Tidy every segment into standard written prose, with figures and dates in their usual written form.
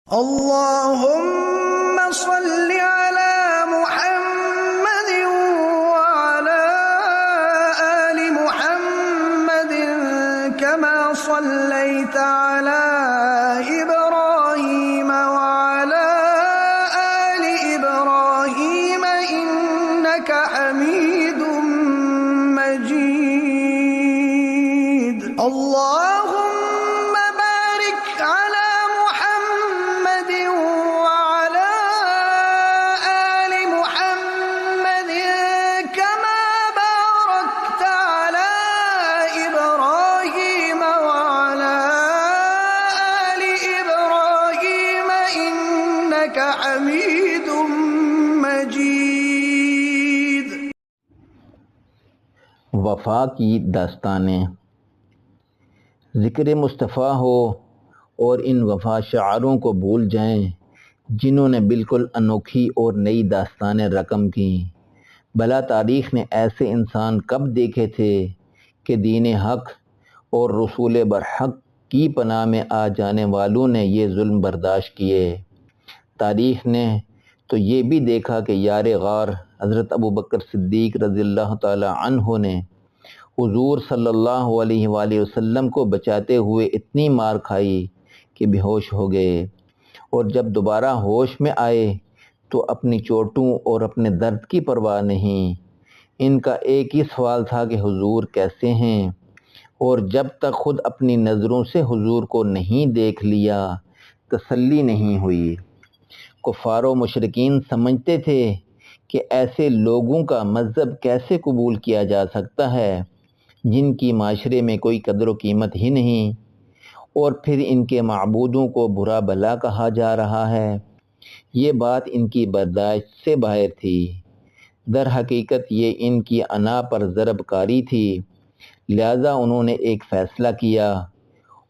اللهم صل على محمد وعلى آل محمد كما صليت على إبراهيم وعلى آل إبراهيم إنك حميد مجيد. اللهم بارك على محمد وعلى آل محمد كما باركت على إبراهيم وعلى آل إبراهيم إنك حميد مجيد. وفا کی داستانیں. ذکر مصطفیٰ ہو اور ان وفا شعاروں کو بھول جائیں جنہوں نے بالکل انوکھی اور نئی داستانیں رقم کیں. بھلا تاریخ نے ایسے انسان کب دیکھے تھے کہ دین حق اور رسول برحق کی پناہ میں آ جانے والوں نے یہ ظلم برداشت کیے. تاریخ نے تو یہ بھی دیکھا کہ یار غار حضرت ابوبکر صدیق رضی اللہ تعالی عنہ نے حضور صلی اللہ علیہ وآلہ وسلم کو بچاتے ہوئے اتنی مار کھائی کہ بے ہوش ہو گئے، اور جب دوبارہ ہوش میں آئے تو اپنی چوٹوں اور اپنے درد کی پرواہ نہیں. ان کا ایک ہی سوال تھا کہ حضور کیسے ہیں، اور جب تک خود اپنی نظروں سے حضور کو نہیں دیکھ لیا تسلی نہیں ہوئی. کفار و مشرکین سمجھتے تھے کہ ایسے لوگوں کا مذہب کیسے قبول کیا جا سکتا ہے جن کی معاشرے میں کوئی قدر و قیمت ہی نہیں، اور پھر ان کے معبودوں کو برا بھلا کہا جا رہا ہے. یہ بات ان کی برداشت سے باہر تھی. در حقیقت یہ ان کی انا پر ضرب کاری تھی. لہذا انہوں نے ایک فیصلہ کیا،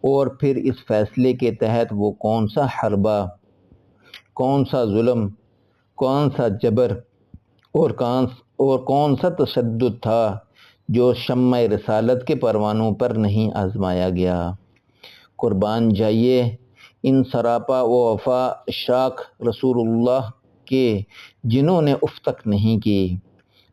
اور پھر اس فیصلے کے تحت وہ کون سا حربہ، کون سا ظلم، کون سا جبر اور کون سا تشدد تھا جو شمع رسالت کے پروانوں پر نہیں آزمایا گیا. قربان جائیے ان سراپا و وفا شاخ رسول اللہ کے جنہوں نے اف تک نہیں کی،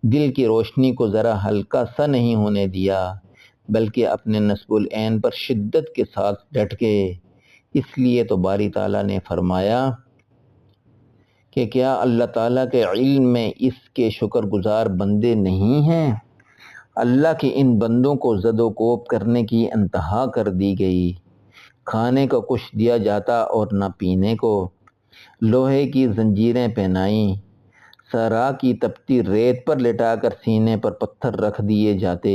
دل کی روشنی کو ذرا ہلکا سا نہیں ہونے دیا، بلکہ اپنے نصب العین پر شدت کے ساتھ ڈٹ گئے. اس لیے تو باری تعالیٰ نے فرمایا کہ کیا اللہ تعالیٰ کے علم میں اس کے شکر گزار بندے نہیں ہیں؟ اللہ کے ان بندوں کو زد و کوب کرنے کی انتہا کر دی گئی. کھانے کو کچھ دیا جاتا اور نہ پینے کو. لوہے کی زنجیریں پہنائیں، صحرا کی تپتی ریت پر لٹا کر سینے پر پتھر رکھ دیے جاتے،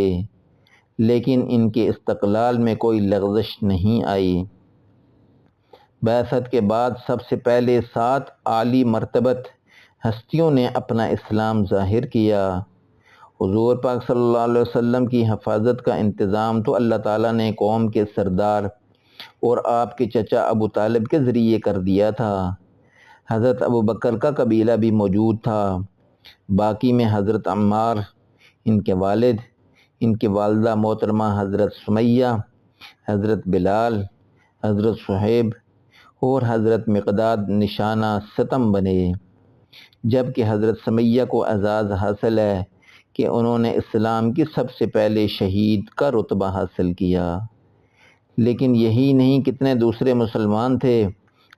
لیکن ان کے استقلال میں کوئی لغزش نہیں آئی. بعثت کے بعد سب سے پہلے 7 عالی مرتبت ہستیوں نے اپنا اسلام ظاہر کیا. حضور پاک صلی اللہ علیہ وسلم کی حفاظت کا انتظام تو اللہ تعالیٰ نے قوم کے سردار اور آپ کے چچا ابو طالب کے ذریعے کر دیا تھا. حضرت ابو بکر کا قبیلہ بھی موجود تھا. باقی میں حضرت عمار، ان کے والد، ان کی والدہ محترمہ حضرت سمیہ، حضرت بلال، حضرت صہیب اور حضرت مقداد نشانہ ستم بنے. جبکہ حضرت سمیہ کو اعزاز حاصل ہے کہ انہوں نے اسلام کی سب سے پہلے شہید کا رتبہ حاصل کیا. لیکن یہی نہیں، کتنے دوسرے مسلمان تھے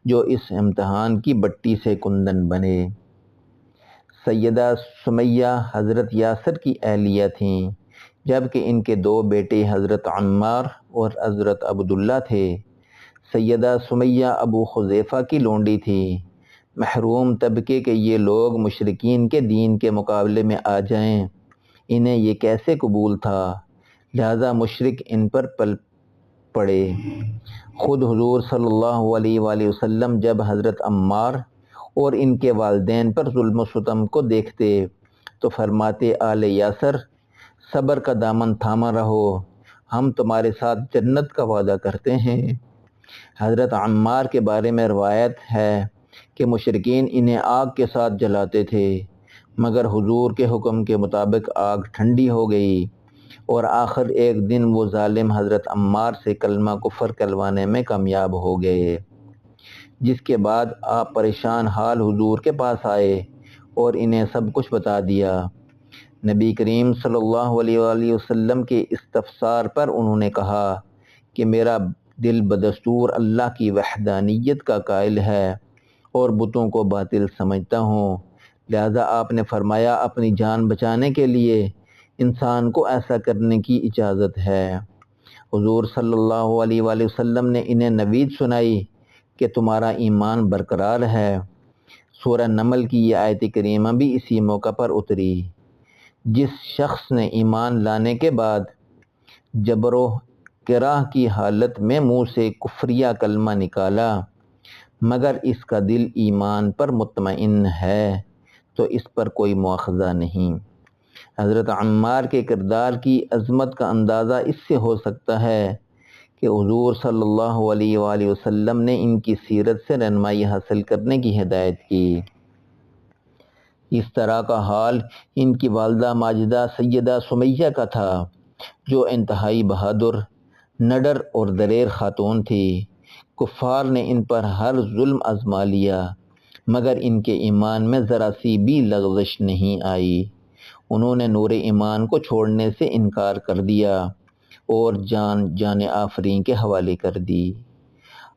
جو اس امتحان کی بٹی سے کندن بنے. سیدہ سمیہ حضرت یاسر کی اہلیہ تھیں، جبکہ ان کے 2 بیٹے حضرت عمار اور حضرت عبداللہ تھے. سیدہ سمیہ ابو حذیفہ کی لونڈی تھی. محروم طبقے کے یہ لوگ مشرکین کے دین کے مقابلے میں آ جائیں، انہیں یہ کیسے قبول تھا؟ لہذا مشرک ان پر پل پڑے. خود حضور صلی اللہ علیہ وآلہ وسلم جب حضرت عمار اور ان کے والدین پر ظلم و ستم کو دیکھتے تو فرماتے، آل یاسر صبر کا دامن تھاما رہو، ہم تمہارے ساتھ جنت کا وعدہ کرتے ہیں. حضرت عمار کے بارے میں روایت ہے کہ مشرکین انہیں آگ کے ساتھ جلاتے تھے، مگر حضور کے حکم کے مطابق آگ ٹھنڈی ہو گئی اور آخر ایک دن وہ ظالم حضرت عمار سے کلمہ کفر کلوانے میں کامیاب ہو گئے. جس کے بعد آپ پریشان حال حضور کے پاس آئے اور انہیں سب کچھ بتا دیا۔ نبی کریم صلی اللہ علیہ وآلہ وسلم کے استفسار پر انہوں نے کہا کہ میرا دل بدستور اللہ کی وحدانیت کا قائل ہے اور بتوں کو باطل سمجھتا ہوں، لہذا آپ نے فرمایا اپنی جان بچانے کے لیے انسان کو ایسا کرنے کی اجازت ہے۔ حضور صلی اللہ علیہ وآلہ وسلم نے انہیں نوید سنائی کہ تمہارا ایمان برقرار ہے۔ سورہ نمل کی یہ آیت کریمہ بھی اسی موقع پر اتری۔ جس شخص نے ایمان لانے کے بعد جبر و کرہ کی حالت میں منہ سے کفریہ کلمہ نکالا مگر اس کا دل ایمان پر مطمئن ہے تو اس پر کوئی مواخذہ نہیں۔ حضرت عمار کے کردار کی عظمت کا اندازہ اس سے ہو سکتا ہے کہ حضور صلی اللہ علیہ وآلہ وسلم نے ان کی سیرت سے رہنمائی حاصل کرنے کی ہدایت کی۔ اس طرح کا حال ان کی والدہ ماجدہ سیدہ سمیہ کا تھا، جو انتہائی بہادر، نڈر اور دلیر خاتون تھی۔ کفار نے ان پر ہر ظلم آزما لیا مگر ان کے ایمان میں ذرا سی بھی لغزش نہیں آئی۔ انہوں نے نور ایمان کو چھوڑنے سے انکار کر دیا اور جان آفرین کے حوالے کر دی۔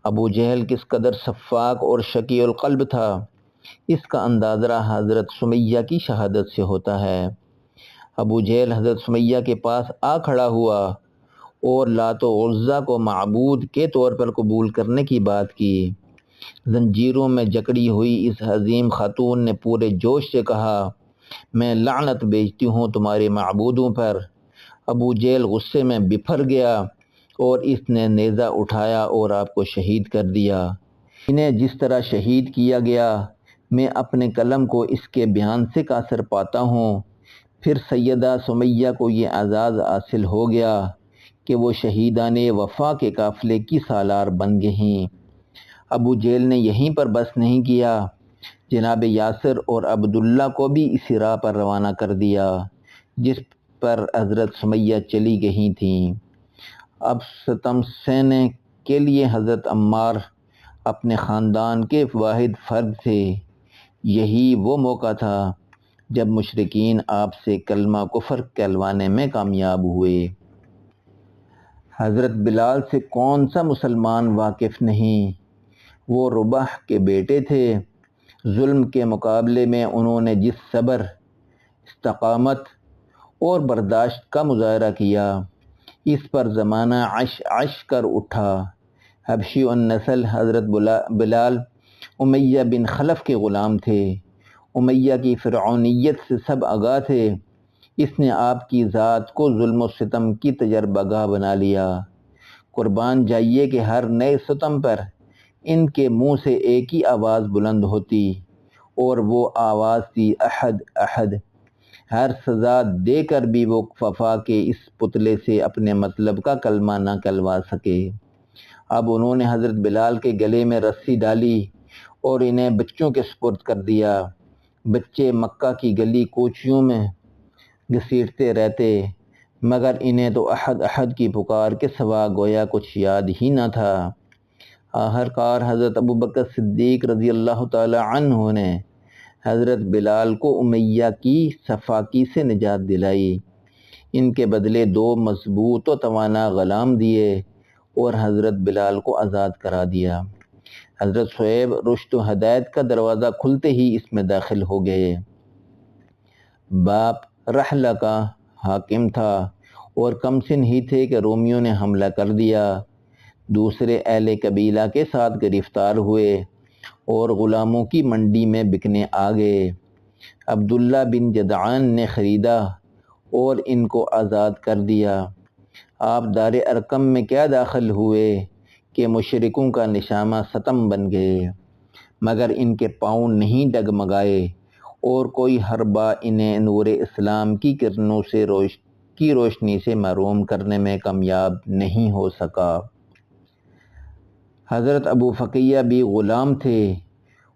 ابو جہل کس قدر سفاک اور شقی القلب تھا، اس کا اندازہ حضرت سمیہ کی شہادت سے ہوتا ہے۔ ابو جہل حضرت سمیہ کے پاس آ کھڑا ہوا اور لات و عزیٰ کو معبود کے طور پر قبول کرنے کی بات کی۔ زنجیروں میں جکڑی ہوئی اس عظیم خاتون نے پورے جوش سے کہا، میں لعنت بھیجتی ہوں تمہارے معبودوں پر۔ ابو جہل غصے میں بپھر گیا اور اس نے نیزہ اٹھایا اور آپ کو شہید کر دیا۔ انہیں جس طرح شہید کیا گیا میں اپنے قلم کو اس کے بیان سے قاصر پاتا ہوں۔ پھر سیدہ سمیہ کو یہ اعزاز حاصل ہو گیا کہ وہ شہیدان وفا کے قافلے کی سالار بن گئیں۔ ابو جہل نے یہیں پر بس نہیں کیا، جناب یاسر اور عبداللہ کو بھی اسی راہ پر روانہ کر دیا جس پر حضرت سمیہ چلی گئی تھیں۔ اب ستم سہنے کے لیے حضرت عمار اپنے خاندان کے واحد فرد تھے۔ یہی وہ موقع تھا جب مشرکین آپ سے کلمہ کفر کہلوانے میں کامیاب ہوئے۔ حضرت بلال سے کون سا مسلمان واقف نہیں، وہ رباح کے بیٹے تھے۔ ظلم کے مقابلے میں انہوں نے جس صبر، استقامت اور برداشت کا مظاہرہ کیا، اس پر زمانہ عش عش کر اٹھا۔ حبشی النسل حضرت بلال امیہ بن خلف کے غلام تھے۔ امیہ کی فرعونیت سے سب آگاہ تھے۔ اس نے آپ کی ذات کو ظلم و ستم کی تجربہ گاہ بنا لیا۔ قربان جائیے کہ ہر نئے ستم پر ان کے منہ سے ایک ہی آواز بلند ہوتی اور وہ آواز تھی احد احد۔ ہر سزا دے کر بھی وہ وفا کے اس پتلے سے اپنے مطلب کا کلمہ نہ کہلوا سکے۔ اب انہوں نے حضرت بلال کے گلے میں رسی ڈالی اور انہیں بچوں کے سپرد کر دیا۔ بچے مکہ کی گلی کوچیوں میں گھسیٹتے رہتے مگر انہیں تو احد احد کی پکار کے سوا گویا کچھ یاد ہی نہ تھا۔ آخرکار حضرت ابوبکر صدیق رضی اللہ تعالی عنہ نے حضرت بلال کو امیہ کی صفاکی سے نجات دلائی۔ ان کے بدلے 2 مضبوط و توانا غلام دیے اور حضرت بلال کو آزاد کرا دیا۔ حضرت شعیب رشد و ہدایت کا دروازہ کھلتے ہی اس میں داخل ہو گئے۔ باپ رحلہ کا حاکم تھا اور کم سن ہی تھے کہ رومیوں نے حملہ کر دیا۔ دوسرے اہل قبیلہ کے ساتھ گرفتار ہوئے اور غلاموں کی منڈی میں بکنے آ گئے۔ عبداللہ بن جدعان نے خریدا اور ان کو آزاد کر دیا۔ آپ دار ارقم میں کیا داخل ہوئے کہ مشرکوں کا نشانہ ستم بن گئے مگر ان کے پاؤں نہیں ڈگمگائے اور کوئی حربہ انہیں نور اسلام کی کرنوں سے روشنی سے محروم کرنے میں کامیاب نہیں ہو سکا۔ حضرت ابو فقیہ بھی غلام تھے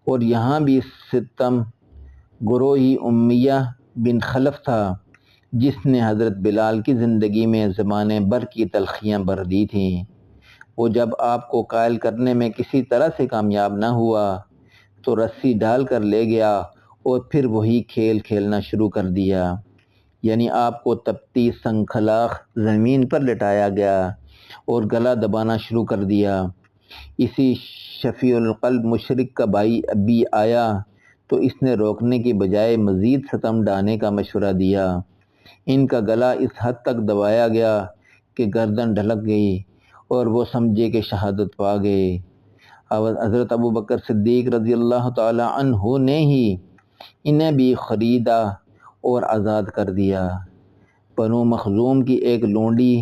اور یہاں بھی ستم گروہی امیہ بن خلف تھا جس نے حضرت بلال کی زندگی میں زمانے بھر کی تلخیاں بھر دی تھیں وہ جب آپ کو قائل کرنے میں کسی طرح سے کامیاب نہ ہوا تو رسی ڈال کر لے گیا اور پھر وہی کھیل کھیلنا شروع کر دیا، یعنی آپ کو تپتی سنکھلاخ زمین پر لٹایا گیا اور گلا دبانا شروع کر دیا۔ اسی شفیع القلب مشرک کا بھائی ابی آیا تو اس نے روکنے کی بجائے مزید ستم ڈھانے کا مشورہ دیا۔ ان کا گلا اس حد تک دبایا گیا کہ گردن ڈھلک گئی اور وہ سمجھے کہ شہادت پا گئے۔ حضرت ابو بکر صدیق رضی اللہ تعالی عنہ نے ہی انہیں بھی خریدا اور آزاد کر دیا۔ بنو مخزوم کی ایک لونڈی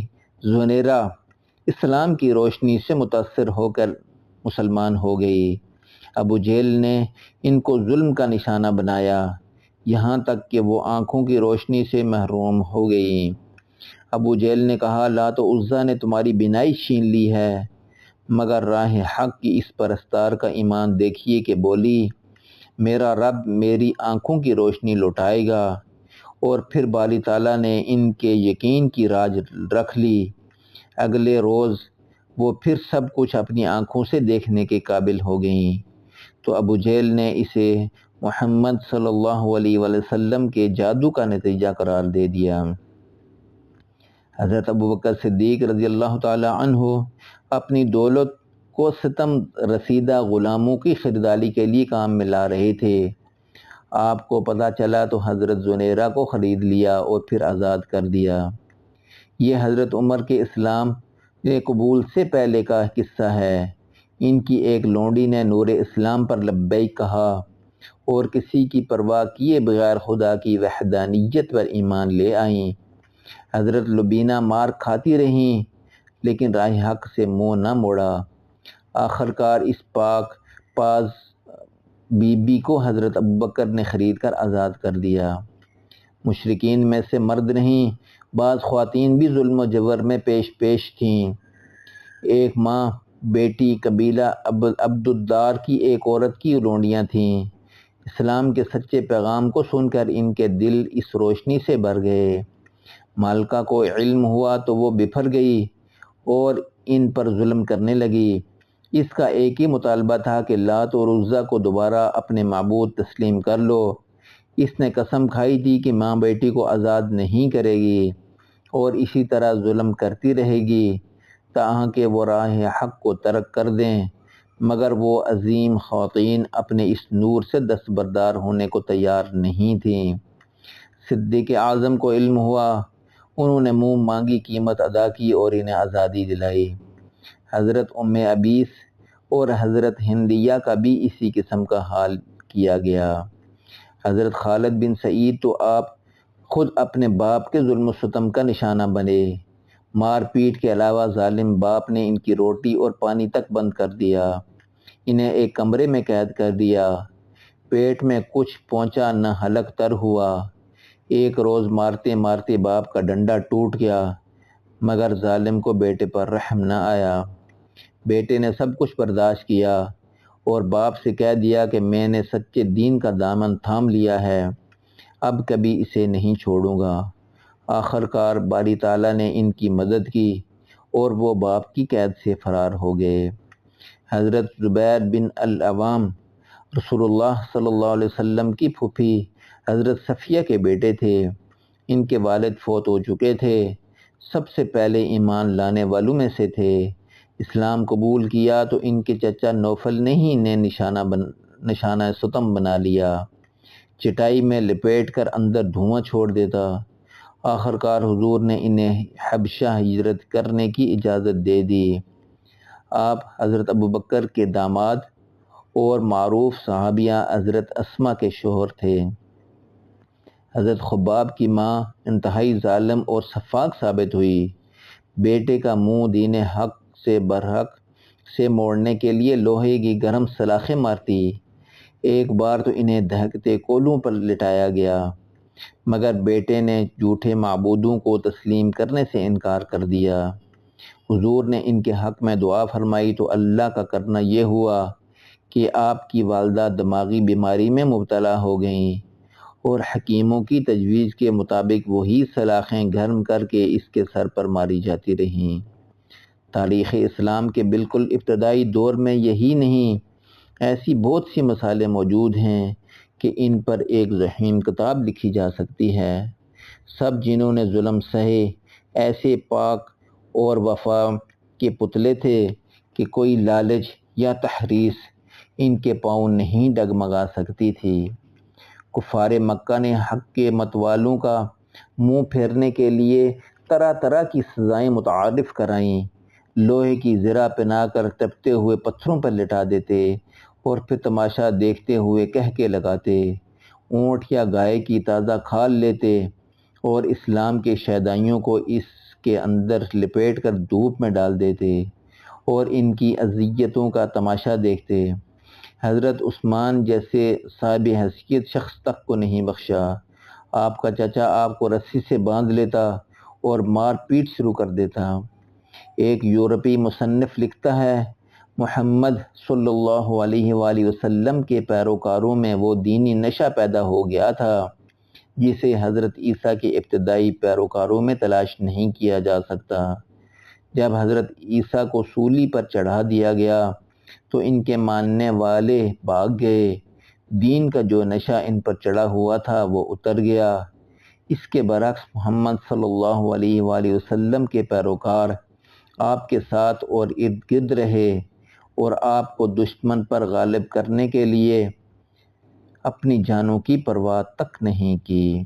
زنیرہ اسلام کی روشنی سے متاثر ہو کر مسلمان ہو گئی۔ ابو جہل نے ان کو ظلم کا نشانہ بنایا، یہاں تک کہ وہ آنکھوں کی روشنی سے محروم ہو گئی۔ ابو جہل نے کہا، لات و عزیٰ نے تمہاری بینائی چھین لی ہے، مگر راہ حق کی اس پرستار کا ایمان دیکھیے کہ بولی، میرا رب میری آنکھوں کی روشنی لوٹائے گا۔ اور پھر باری تعالیٰ نے ان کے یقین کی راج رکھ لی۔ اگلے روز وہ پھر سب کچھ اپنی آنکھوں سے دیکھنے کے قابل ہو گئیں، تو ابو جہل نے اسے محمد صلی اللہ علیہ وسلم کے جادو کا نتیجہ قرار دے دیا۔ حضرت ابو بکر صدیق رضی اللہ تعالی عنہ اپنی دولت کو ستم رسیدہ غلاموں کی خریداری کے لیے کام میں لا رہے تھے۔ آپ کو پتہ چلا تو حضرت زنیرہ کو خرید لیا اور پھر آزاد کر دیا۔ یہ حضرت عمر کے اسلام قبول سے پہلے کا قصہ ہے۔ ان کی ایک لونڈی نے نور اسلام پر لبیک کہا اور کسی کی پرواہ کیے بغیر خدا کی وحدانیت پر ایمان لے آئیں۔ حضرت لبینہ مار کھاتی رہیں لیکن راہ حق سے منہ نہ موڑا۔ آخرکار اس پاک پاز بی بی کو حضرت ابوبکر نے خرید کر آزاد کر دیا۔ مشرکین میں سے مرد نہیں، بعض خواتین بھی ظلم و جبر میں پیش تھیں۔ ایک ماں بیٹی قبیلہ عبد الدار کی ایک عورت کی لونڈیاں تھیں۔ اسلام کے سچے پیغام کو سن کر ان کے دل اس روشنی سے بھر گئے۔ مالکہ کو علم ہوا تو وہ بپھر گئی اور ان پر ظلم کرنے لگی۔ اس کا ایک ہی مطالبہ تھا کہ لات اور عزیٰ کو دوبارہ اپنے معبود تسلیم کر لو۔ اس نے قسم کھائی تھی کہ ماں بیٹی کو آزاد نہیں کرے گی اور اسی طرح ظلم کرتی رہے گی تاہاں کہ وہ راہ حق کو ترک کر دیں، مگر وہ عظیم خواتین اپنے اس نور سے دستبردار ہونے کو تیار نہیں تھیں۔ صدیق اعظم کو علم ہوا، انہوں نے منہ مانگی قیمت ادا کی اور انہیں آزادی دلائی۔ حضرت ام عبیس اور حضرت ہندیہ کا بھی اسی قسم کا حال کیا گیا۔ حضرت خالد بن سعید تو آپ خود اپنے باپ کے ظلم و ستم کا نشانہ بنے۔ مار پیٹ کے علاوہ ظالم باپ نے ان کی روٹی اور پانی تک بند کر دیا، انہیں ایک کمرے میں قید کر دیا، پیٹ میں کچھ پہنچا نہ حلق تر ہوا۔ ایک روز مارتے مارتے باپ کا ڈنڈا ٹوٹ گیا، مگر ظالم کو بیٹے پر رحم نہ آیا۔ بیٹے نے سب کچھ برداشت کیا اور باپ سے کہہ دیا کہ میں نے سچے دین کا دامن تھام لیا ہے، اب کبھی اسے نہیں چھوڑوں گا۔ آخرکار باری تعالیٰ نے ان کی مدد کی اور وہ باپ کی قید سے فرار ہو گئے۔ حضرت زبیر بن العوام رسول اللہ صلی اللہ علیہ وسلم کی پھوپھی حضرت صفیہ کے بیٹے تھے۔ ان کے والد فوت ہو چکے تھے، سب سے پہلے ایمان لانے والوں میں سے تھے۔ اسلام قبول کیا تو ان کے چچا نوفل نے ہی انہیں نشانہ ستم بنا لیا، چٹائی میں لپیٹ کر اندر دھواں چھوڑ دیتا۔ آخرکار حضور نے انہیں حبشہ ہجرت کرنے کی اجازت دے دی۔ آپ حضرت ابوبکر کے داماد اور معروف صحابیہ حضرت اسماء کے شوہر تھے۔ حضرت خباب کی ماں انتہائی ظالم اور سفاک ثابت ہوئی۔ بیٹے کا منہ دین حق سے برحق سے موڑنے کے لیے لوہے کی گرم سلاخیں مارتی۔ ایک بار تو انہیں دہکتے کولوں پر لٹایا گیا، مگر بیٹے نے جھوٹے معبودوں کو تسلیم کرنے سے انکار کر دیا۔ حضور نے ان کے حق میں دعا فرمائی تو اللہ کا کرنا یہ ہوا کہ آپ کی والدہ دماغی بیماری میں مبتلا ہو گئیں اور حکیموں کی تجویز کے مطابق وہی سلاخیں گرم کر کے اس کے سر پر ماری جاتی رہیں۔ تاریخ اسلام کے بالکل ابتدائی دور میں یہی نہیں، ایسی بہت سی مثالیں موجود ہیں کہ ان پر ایک ذہین کتاب لکھی جا سکتی ہے۔ سب جنہوں نے ظلم سہے ایسے پاک اور وفا کے پتلے تھے کہ کوئی لالچ یا تحریص ان کے پاؤں نہیں ڈگمگا سکتی تھی۔ کفار مکہ نے حق کے متوالوں کا منہ پھیرنے کے لیے طرح طرح کی سزائیں متعارف کرائیں۔ لوہے کی زرہ پہنا کر تپتے ہوئے پتھروں پر لٹا دیتے اور پھر تماشا دیکھتے ہوئے کہکے لگاتے، اونٹ یا گائے کی تازہ کھال لیتے اور اسلام کے شیدائیوں کو اس کے اندر لپیٹ کر دھوپ میں ڈال دیتے اور ان کی اذیتوں کا تماشا دیکھتے۔ حضرت عثمان جیسے صاحب حیثیت شخص تک کو نہیں بخشا۔ آپ کا چچا آپ کو رسی سے باندھ لیتا اور مار پیٹ شروع کر دیتا۔ ایک یورپی مصنف لکھتا ہے، محمد صلی اللہ علیہ وآلہ وسلم کے پیروکاروں میں وہ دینی نشہ پیدا ہو گیا تھا جسے حضرت عیسیٰ کے ابتدائی پیروکاروں میں تلاش نہیں کیا جا سکتا۔ جب حضرت عیسیٰ کو سولی پر چڑھا دیا گیا تو ان کے ماننے والے بھاگ گئے، دین کا جو نشہ ان پر چڑھا ہوا تھا وہ اتر گیا۔ اس کے برعکس محمد صلی اللہ علیہ وآلہ وسلم کے پیروکار آپ کے ساتھ اور ارد گرد رہے اور آپ کو دشمن پر غالب کرنے کے لیے اپنی جانوں کی پرواہ تک نہیں کی۔